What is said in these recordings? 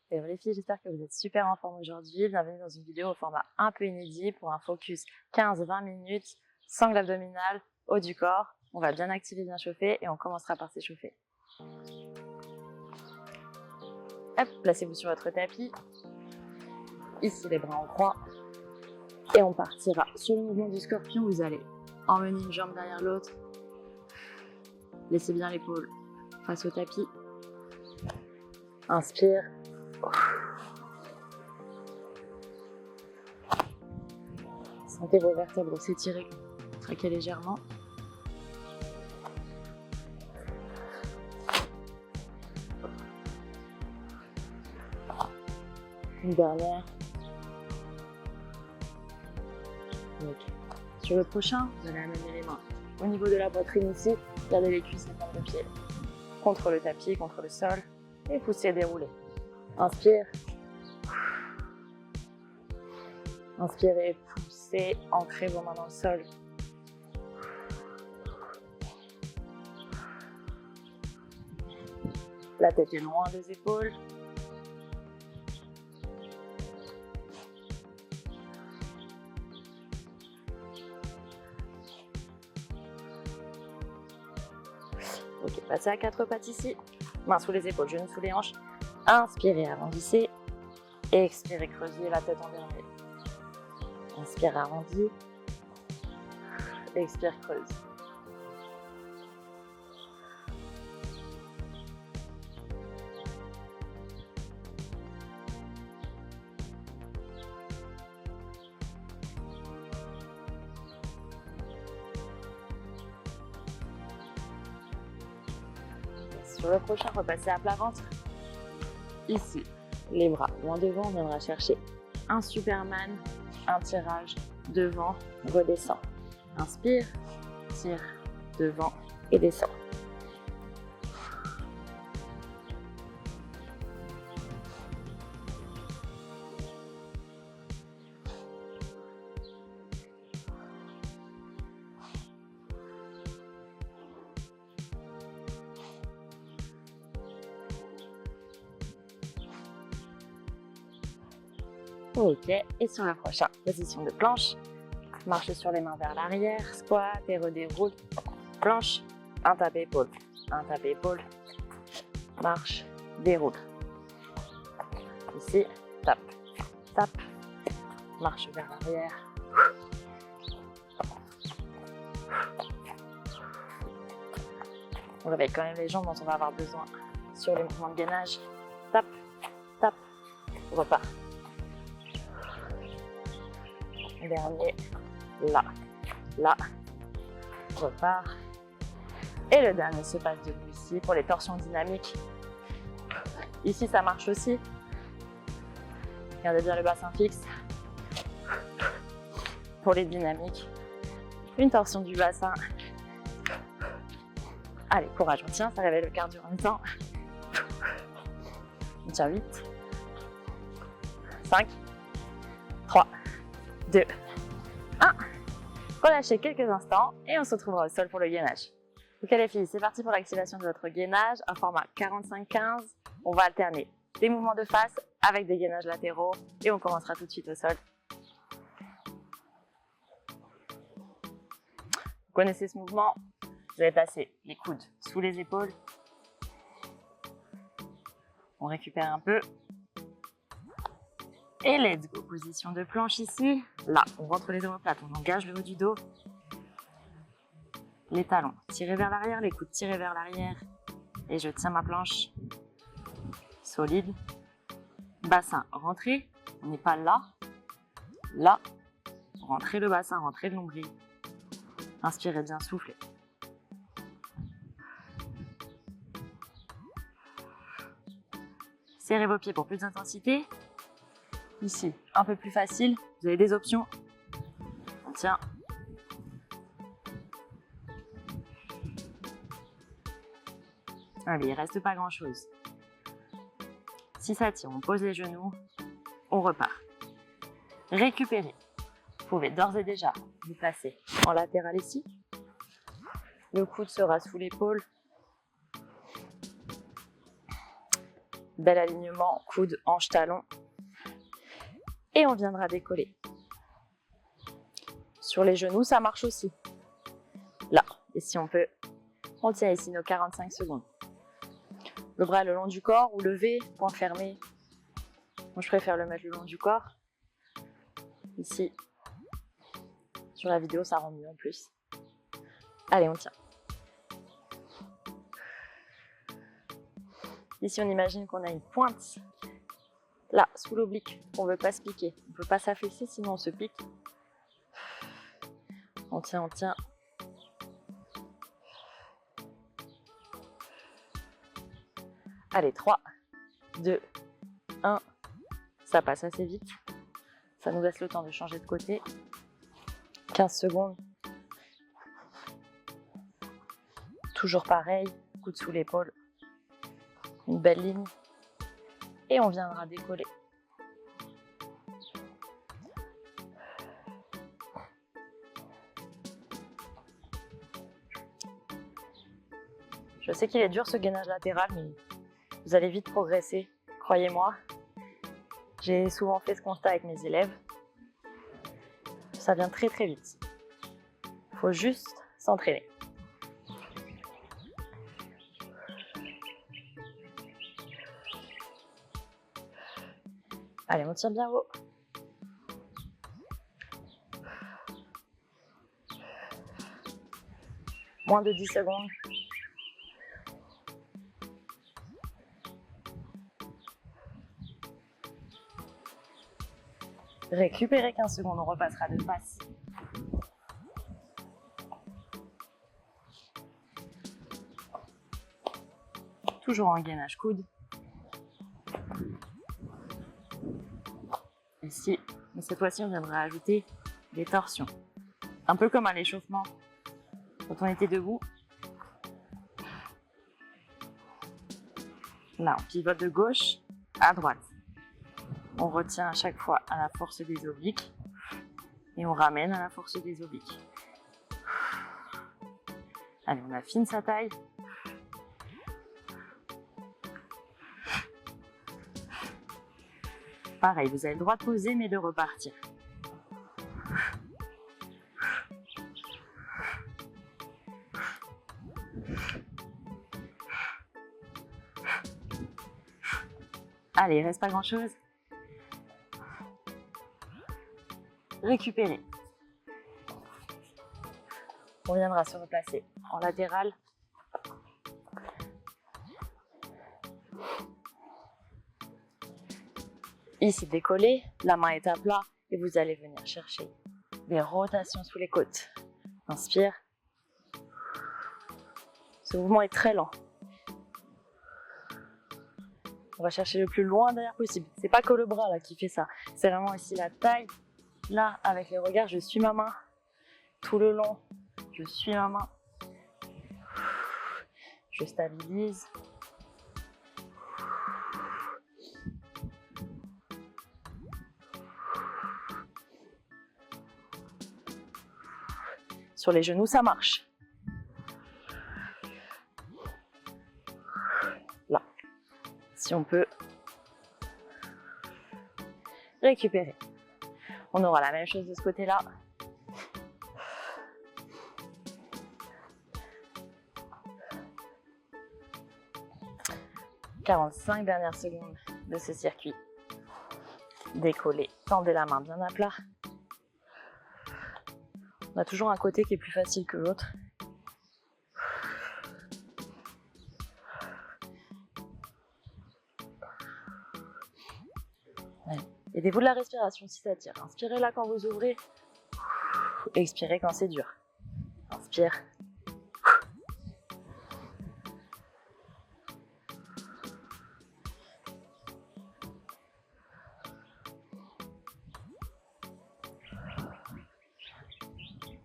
Hello les filles, j'espère que vous êtes super en forme aujourd'hui. Bienvenue dans une vidéo au format un peu inédit pour un focus 15-20 minutes, sangle abdominale, haut du corps. On va bien activer, bien chauffer et on commencera par s'échauffer. Hop, placez-vous sur votre tapis. Ici les bras en croix. Et on partira sur le mouvement du scorpion. Vous allez emmener une jambe derrière l'autre. Laissez bien l'épaule face au tapis. Inspire. Sentez vos vertèbres s'étirer, traquer légèrement. Une dernière. Ok. Sur le prochain, vous allez amener les mains au niveau de la poitrine ici. Gardez les cuisses et les jambes de pied contre le tapis, contre le sol. Et poussez, déroulez. Inspire. Inspirez, poussez, ancrez vos mains dans le sol. La tête est loin des épaules. Ok, passez à quatre pattes ici. Mains sous les épaules, genoux sous les hanches. Inspirez, arrondissez. Expirez, creusez la tête en dernier. Inspire, arrondi. Expire, creuse. Sur le prochain, repassez à plat ventre. Ici, les bras loin devant, on viendra chercher un Superman, un tirage devant, redescend. Inspire, tire, devant et descend. Ok, et sur le prochain, position de planche. Marche sur les mains vers l'arrière, squat et redéroule. Planche, un tapé épaule, un tapé épaule. Marche, déroule. Ici, tape, tape. Marche vers l'arrière. On réveille quand même les jambes dont on va avoir besoin sur les mouvements de gainage. Tape, tape, repart. Dernier, là, là, repart. Et le dernier se passe debout ici pour les torsions dynamiques. Ici, ça marche aussi. Gardez bien le bassin fixe. Pour les dynamiques, une torsion du bassin. Allez, courage, on tient, ça réveille le cardio en même temps. On tient 8, 5, 3, 2, 1. Relâchez quelques instants et on se retrouvera au sol pour le gainage. Ok les filles, c'est parti pour l'activation de votre gainage, un format 45-15. On va alterner des mouvements de face avec des gainages latéraux et on commencera tout de suite au sol. Vous connaissez ce mouvement? Vous allez placer les coudes sous les épaules. On récupère un peu. Et let's go, position de planche ici. Là, on rentre les omoplates, on engage le haut du dos. Les talons tirés vers l'arrière, les coudes tirés vers l'arrière. Et je tiens ma planche. Solide. Bassin rentré. On n'est pas là. Là. Rentrez le bassin, rentrez le nombril. Inspirez bien, soufflez. Serrez vos pieds pour plus d'intensité. Ici, un peu plus facile. Vous avez des options. On tient. Allez, il ne reste pas grand-chose. Si ça tire, on pose les genoux. On repart. Récupérez. Vous pouvez d'ores et déjà vous placer en latéral ici. Le coude sera sous l'épaule. Bel alignement, coude, hanche, talon. Et on viendra décoller. Sur les genoux, ça marche aussi. Là, et si on peut, on tient ici nos 45 secondes. Le bras le long du corps ou levé, point fermé. Moi, je préfère le mettre le long du corps. Ici, sur la vidéo, ça rend mieux en plus. Allez, on tient. Ici, on imagine qu'on a une pointe là, sous l'oblique. On ne veut pas se piquer. On ne peut pas s'affaisser, sinon on se pique. On tient, on tient. Allez, 3, 2, 1. Ça passe assez vite. Ça nous laisse le temps de changer de côté. 15 secondes. Toujours pareil, coude sous l'épaule. Une belle ligne. Et on viendra décoller. Je sais qu'il est dur ce gainage latéral, mais vous allez vite progresser, croyez-moi. J'ai souvent fait ce constat avec mes élèves. Ça vient très très vite. Il faut juste s'entraîner. Allez, on tire bien haut. Moins de 10 secondes. Récupérez 15 secondes, on repassera de face. Toujours en gainage coude. Ici, mais cette fois-ci, on viendra ajouter des torsions. Un peu comme à l'échauffement, quand on était debout. Là, on pivote de gauche à droite. On retient à chaque fois à la force des obliques et on ramène à la force des obliques. Allez, on affine sa taille. Pareil, vous avez le droit de poser mais de repartir. Allez, il ne reste pas grand-chose. Récupérer. On viendra se replacer en latéral. Ici, décoller, la main est à plat et vous allez venir chercher des rotations sous les côtes. Inspire. Ce mouvement est très lent. On va chercher le plus loin derrière possible. C'est pas que le bras là qui fait ça. C'est vraiment ici la taille. Là, avec les regards, je suis ma main. Tout le long, je suis ma main. Je stabilise. Sur les genoux, ça marche. Là, si on peut récupérer. On aura la même chose de ce côté-là. « 45 dernières secondes de ce circuit. Décoller, tendez la main bien à plat. On a toujours un côté qui est plus facile que l'autre. Aidez-vous de la respiration si ça tire. Inspirez là quand vous ouvrez. Expirez quand c'est dur. Inspire.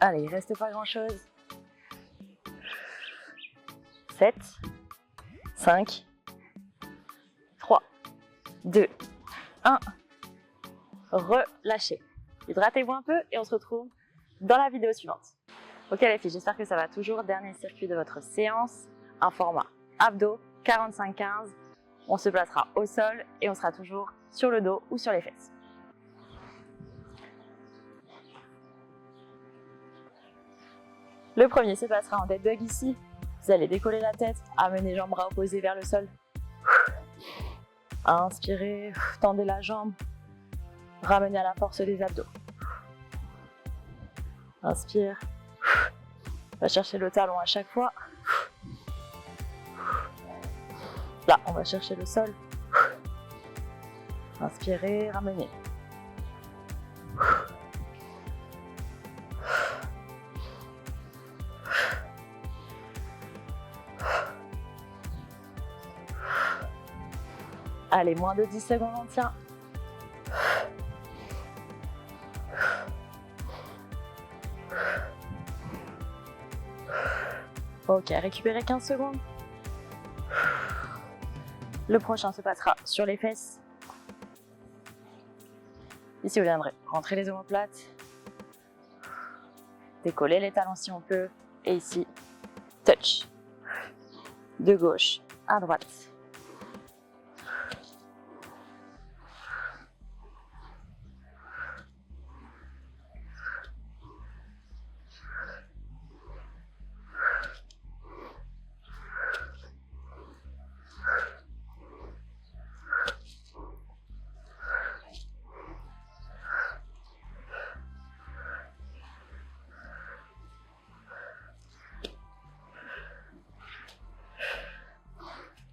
Allez, il ne reste pas grand-chose. 7, 5, 3, 2, 1. Relâchez. Hydratez-vous un peu et on se retrouve dans la vidéo suivante. Ok les filles, j'espère que ça va toujours. Dernier circuit de votre séance. Un format abdos, 45-15. On se placera au sol et on sera toujours sur le dos ou sur les fesses. Le premier se passera en dead bug ici. Vous allez décoller la tête, amener jambes bras opposés vers le sol. Inspirez, tendez la jambe, ramenez à la force des abdos. Inspire, on va chercher le talon à chaque fois. Là, on va chercher le sol. Inspirez, ramenez. Allez, moins de 10 secondes, on tient. Ok, récupérez 15 secondes. Le prochain se passera sur les fesses. Ici, vous viendrez rentrer les omoplates. Décoller les talons si on peut. Et ici, touch. De gauche à droite.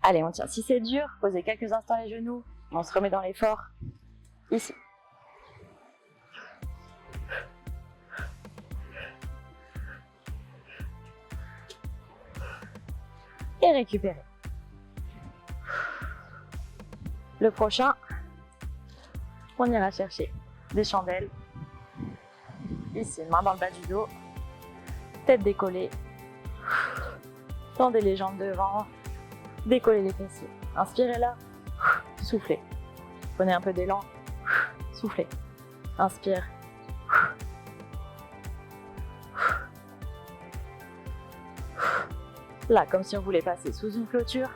Allez, on tient. Si c'est dur, posez quelques instants les genoux. On se remet dans l'effort. Ici. Et récupérez. Le prochain, on ira chercher des chandelles. Ici, main dans le bas du dos. Tête décollée. Tendez les jambes devant. Décollez les fessiers. Inspirez là. Soufflez. Prenez un peu d'élan. Soufflez. Inspire. Là, comme si on voulait passer sous une clôture.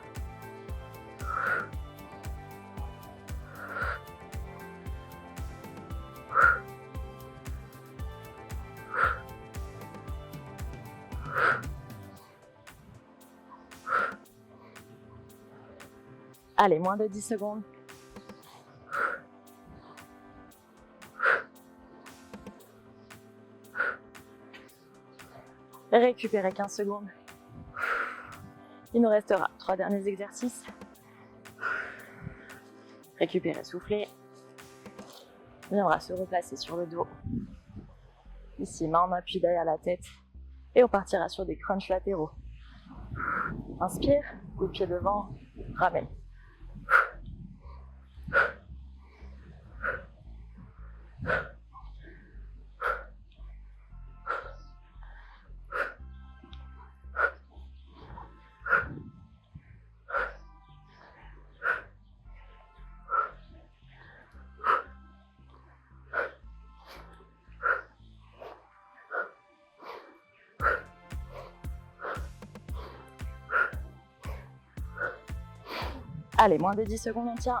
Allez, moins de 10 secondes. Récupérez 15 secondes. Il nous restera 3 derniers exercices. Récupérez, soufflez. On viendra se replacer sur le dos. Ici, main en appui derrière la tête. Et on partira sur des crunchs latéraux. Inspire, coup de pied devant, ramène. Allez, moins de 10 secondes, on tient.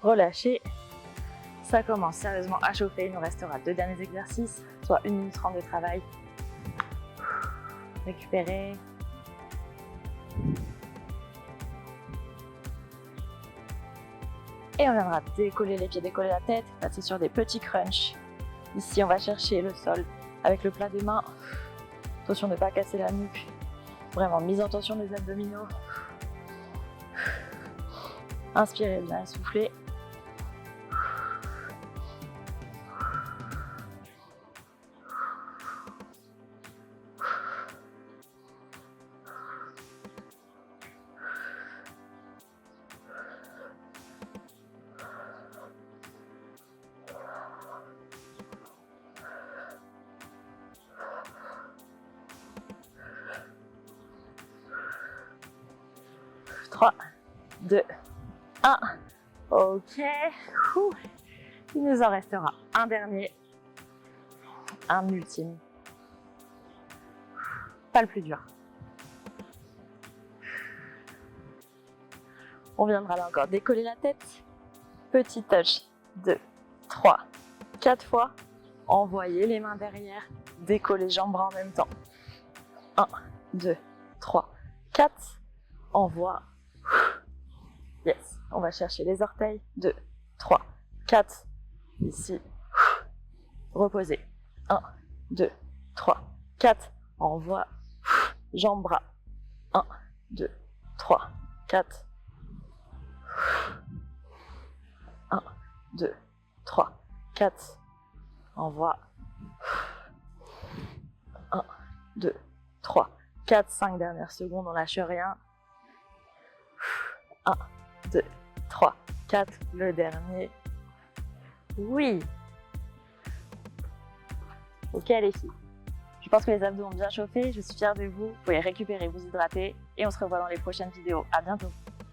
Relâchez. Ça commence sérieusement à chauffer. Il nous restera 2 derniers exercices, soit 1 minute 30 de travail. Récupérez. Et on viendra décoller les pieds, décoller la tête, passer sur des petits crunchs. Ici, on va chercher le sol avec le plat des mains. Attention de ne pas casser la nuque. Vraiment, mise en tension des abdominaux. Inspirez bien, soufflez. Trois, 2, 1. Ok. Il nous en restera un dernier. Un ultime. Pas le plus dur. On viendra là encore décoller la tête. Petit touch. 2, 3, 4 fois. Envoyez les mains derrière. Décoller les jambes bras en même temps. 1, 2, 3, 4. Envoie. Yes. On va chercher les orteils. 2, 3, 4. Ici. Reposez. 1, 2, 3, 4. Envoie. Jambes, bras. 1, 2, 3, 4. 1, 2, 3, 4. Envoie. 1, 2, 3, 4. 5 dernières secondes, on lâche rien. 1, 2, 3, 4. Le dernier. Oui. Ok les filles. Je pense que les abdos ont bien chauffé. Je suis fière de vous. Vous pouvez récupérer, vous hydrater. Et on se revoit dans les prochaines vidéos. À bientôt.